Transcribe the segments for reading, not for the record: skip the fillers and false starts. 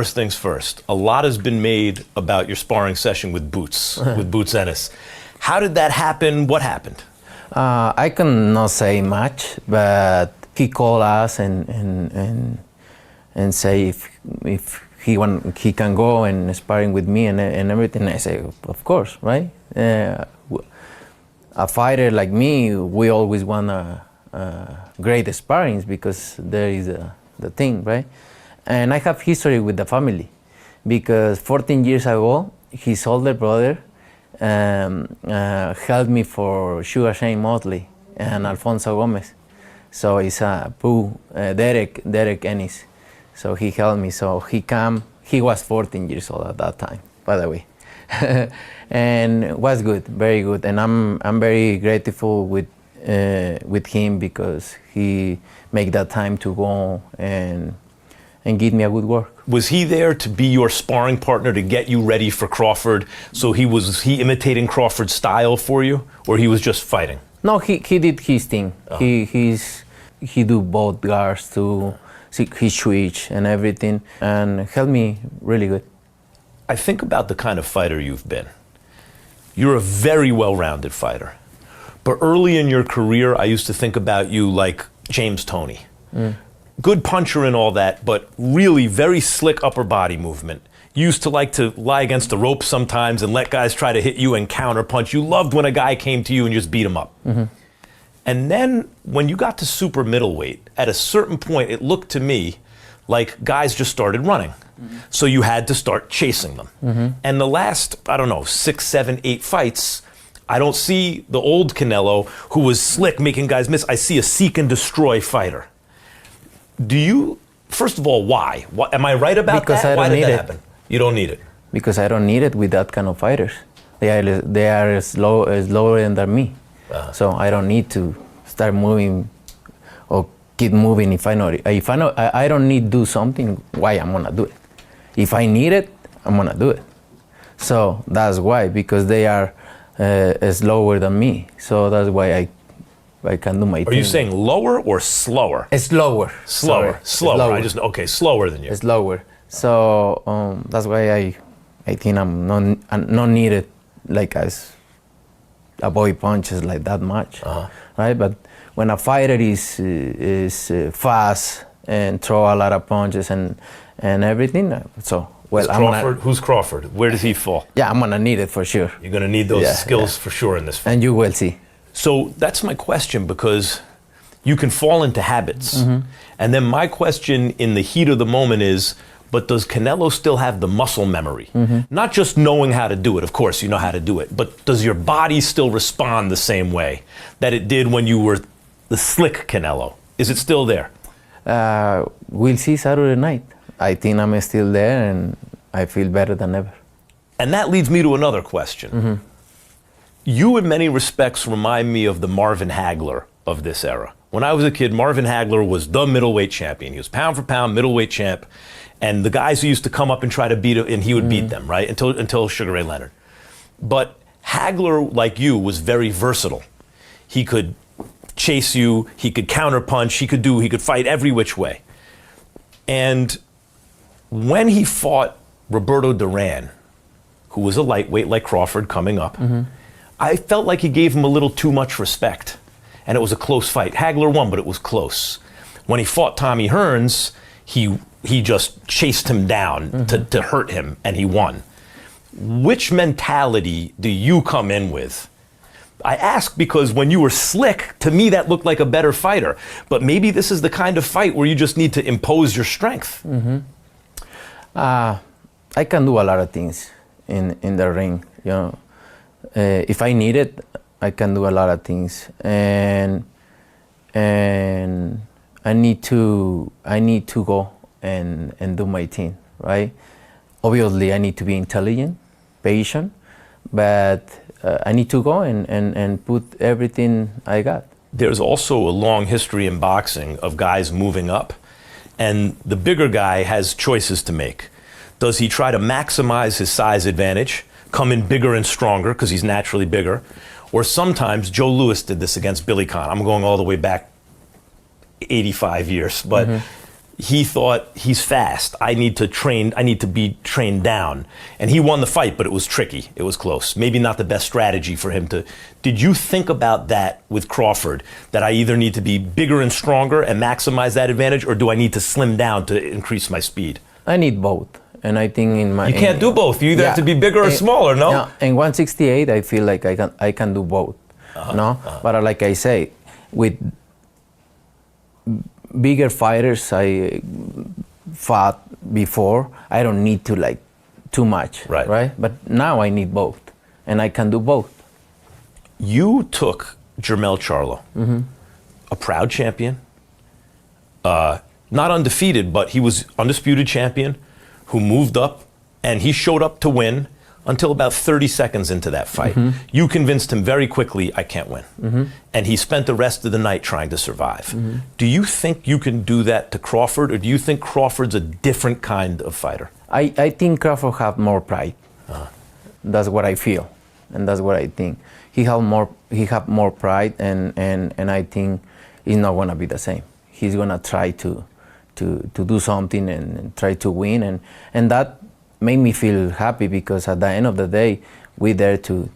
First things first, a lot has been made about your sparring session with Boots, with Boots Ennis. How did that happen? What happened? I cannot say much, but he called us and say if he can go and sparring with me and everything. I say, of course, right? A fighter like me, we always want great sparrings because there is the thing, right? And I have history with the family because 14 years ago, his older brother helped me for Sugar Shane Motley and Alfonso Gomez. So it's Derek Ennis. So he helped me. So he was 14 years old at that time, by the way. And it was good, very good. And I'm very grateful with him because he made that time to go and give me a good work. Was he there to be your sparring partner to get you ready for Crawford? So was he imitating Crawford's style for you, or he was just fighting? No, he did his thing. Oh. He do both guards too. He switch and everything, and helped me really good. I think about the kind of fighter you've been. You're a very well-rounded fighter. But early in your career, I used to think about you like James Toney. Good puncher and all that, but really very slick upper body movement. You used to like to lie against the rope sometimes and let guys try to hit you and counter punch. You loved when a guy came to you and just beat him up. And then when you got to super middleweight, at a certain point, it looked to me like guys just started running. So you had to start chasing them. And the last, I don't know, 6, 7, 8 fights, I don't see the old Canelo who was slick making guys miss. I see a seek and destroy fighter. Do you, first of all, why? Am I right about because that? I don't Why did need that it. happen? You don't need it. Because I don't need it with that kind of fighters. They are slower than me. So I don't need to start moving or keep moving if I know I don't need to do something, why I'm gonna do it. If I need it, I'm gonna do it. So that's why, because they are slower than me. So that's why I can do my thing. Are you saying lower or slower? Slower. Slower. Slower. Okay, slower than you. Slower. So that's why I think I'm not needed like as avoid punches like that much, right? But when a fighter is fast and throw a lot of punches and everything, so well, who's Crawford? Where does he fall? Yeah, I'm gonna need it for sure. You're gonna need those skills for sure in this fight. And you will see. So that's my question, because you can fall into habits. And then my question in the heat of the moment is, but does Canelo still have the muscle memory? Not just knowing how to do it, of course you know how to do it, but does your body still respond the same way that it did when you were the slick Canelo? Is it still there? We'll see Saturday night. I think I'm still there and I feel better than ever. And that leads me to another question. You in many respects remind me of the Marvin Hagler of this era. When I was a kid, Marvin Hagler was the middleweight champion. He was pound for pound middleweight champ. And the guys who used to come up and try to beat him, and he would beat them, right? Until Sugar Ray Leonard. But Hagler, like you, was very versatile. He could chase you, he could counterpunch, he could fight every which way. And when he fought Roberto Duran, who was a lightweight like Crawford coming up, I felt like he gave him a little too much respect. And it was a close fight. Hagler won, but it was close. When he fought Tommy Hearns, he just chased him down to hurt him, and he won. Which mentality do you come in with? I ask because when you were slick, to me that looked like a better fighter. But maybe this is the kind of fight where you just need to impose your strength. I can do a lot of things in the ring. You know, if I need it, I can do a lot of things, and I need to go and do my thing, right? Obviously, I need to be intelligent, patient, but I need to go and put everything I got. There's also a long history in boxing of guys moving up, and the bigger guy has choices to make. Does he try to maximize his size advantage, come in bigger and stronger because he's naturally bigger? Or sometimes, Joe Louis did this against Billy Conn. I'm going all the way back 85 years, but he thought, he's fast. I need to be trained down. And he won the fight, but it was tricky. It was close. Maybe not the best strategy for him to. Did you think about that with Crawford? That I either need to be bigger and stronger and maximize that advantage, or do I need to slim down to increase my speed? I need both. And I think you can't do both. You either have to be bigger or smaller, no? Yeah, in 168, I feel like I can do both. But like I say, with bigger fighters I fought before, I don't need to like too much, right? But now I need both, and I can do both. You took Jermell Charlo, a proud champion, not undefeated, but he was undisputed champion, who moved up, and he showed up to win until about 30 seconds into that fight. You convinced him very quickly, I can't win. And he spent the rest of the night trying to survive. Do you think you can do that to Crawford, or do you think Crawford's a different kind of fighter? I think Crawford have more pride. That's what I feel, and that's what I think. He have more pride, and I think he's not gonna be the same. He's gonna try to do something and try to win, and that made me feel happy, because at the end of the day, we're there to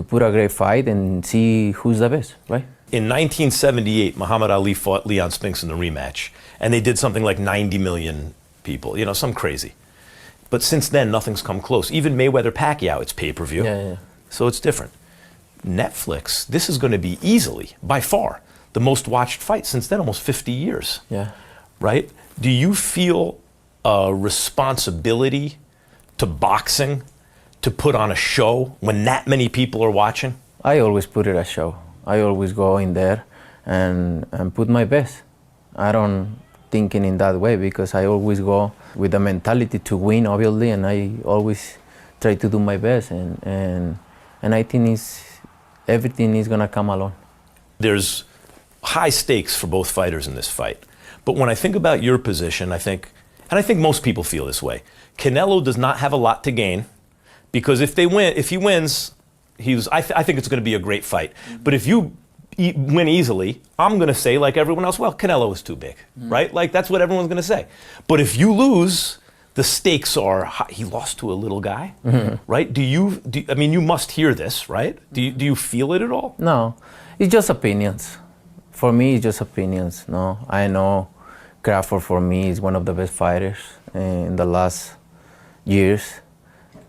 put a great fight and see who's the best, right? In 1978, Muhammad Ali fought Leon Spinks in the rematch, and they did something like 90 million people, some crazy. But since then, nothing's come close. Even Mayweather-Pacquiao, it's pay-per-view. Yeah. So it's different. Netflix, this is going to be easily, by far, the most watched fight since then, almost 50 years. Yeah. Right? Do you feel a responsibility to boxing to put on a show when that many people are watching? I always put it a show. I always go in there and put my best. I don't thinking in that way, because I always go with the mentality to win, obviously, and I always try to do my best, and I think everything is gonna come along. There's high stakes for both fighters in this fight. But when I think about your position, I think most people feel this way. Canelo does not have a lot to gain, because if he wins, I think it's going to be a great fight. But if you win easily, I'm going to say, like everyone else, well, Canelo is too big, right? Like that's what everyone's going to say. But if you lose, the stakes are high. He lost to a little guy, right? I mean, you must hear this, right? Do you feel it at all? No, it's just opinions. For me, it's just opinions. No, I know Crawford, for me, is one of the best fighters in the last years,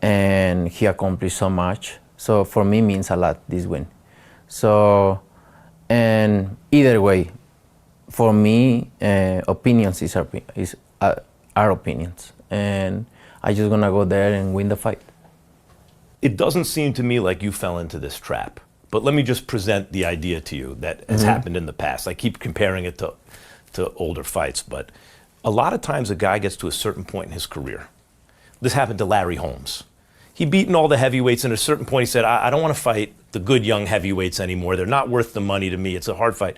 and he accomplished so much. So for me, it means a lot, this win. So, and either way, for me, opinions are opinions, and I just gonna go there and win the fight. It doesn't seem to me like you fell into this trap, but let me just present the idea to you that has happened in the past. I keep comparing it to older fights, but a lot of times a guy gets to a certain point in his career. This happened to Larry Holmes. He'd beaten all the heavyweights, and at a certain point he said, I don't want to fight the good young heavyweights anymore. They're not worth the money to me. It's a hard fight.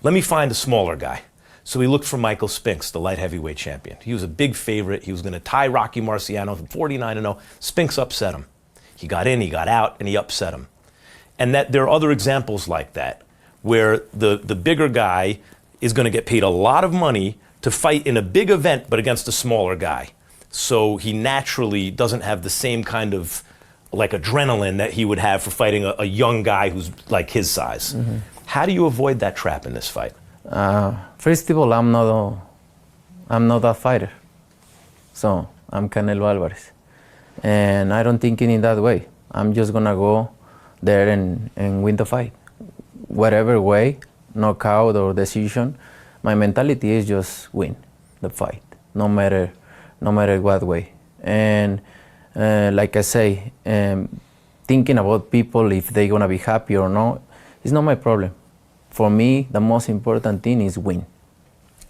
Let me find a smaller guy. So he looked for Michael Spinks, the light heavyweight champion. He was a big favorite. He was going to tie Rocky Marciano from 49-0. Spinks upset him. He got in, he got out, and he upset him. And that there are other examples like that, where the bigger guy is going to get paid a lot of money to fight in a big event, but against a smaller guy. So he naturally doesn't have the same kind of like adrenaline that he would have for fighting a young guy who's like his size. How do you avoid that trap in this fight? First of all, I'm not a fighter. So I'm Canelo Alvarez, and I don't think in that way. I'm just gonna go there and win the fight, whatever way, knockout or decision. My mentality is just win the fight, no matter what way. And like I say, thinking about people, if they're gonna be happy or not, it's not my problem. For me, the most important thing is win.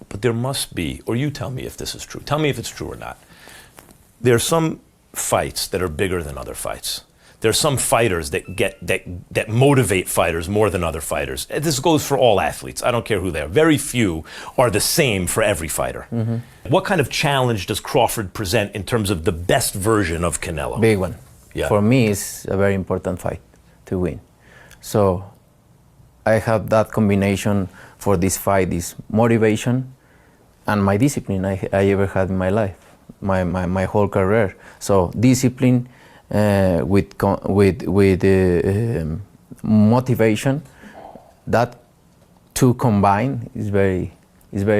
But there must be, or you tell me if this is true. Tell me if it's true or not. There are some fights that are bigger than other fights. There are some fighters that motivate fighters more than other fighters. This goes for all athletes. I don't care who they are. Very few are the same for every fighter. What kind of challenge does Crawford present in terms of the best version of Canelo? Big one. Yeah. For me, it's a very important fight to win. So I have that combination for this fight, this motivation and my discipline I ever had in my life, my whole career. So discipline with motivation, that two combined is very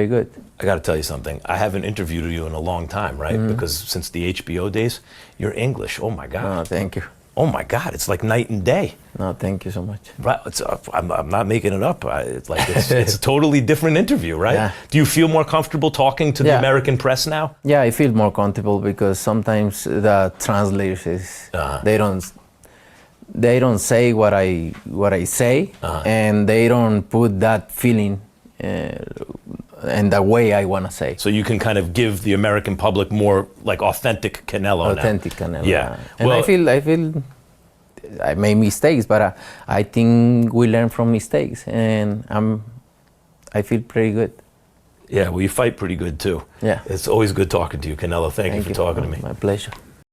good. I got to tell you something. I haven't interviewed you in a long time, right? Because since the HBO days, you're English. Oh my God. Oh, thank you. Oh my God, it's like night and day. No, thank you so much. Right, I'm not making it up. It's a totally different interview, right? Yeah. Do you feel more comfortable talking to the American press now? Yeah, I feel more comfortable because sometimes the translators they don't say what I say, and they don't put that feeling and the way I want to say. So you can kind of give the American public more like authentic Canelo now. Authentic Canelo. Yeah. And Well, I feel I made mistakes, but I think we learn from mistakes, and I feel pretty good. yeah, well, you fight pretty good too. Yeah. It's always good talking to you, Canelo. Thank you for talking to me. My pleasure.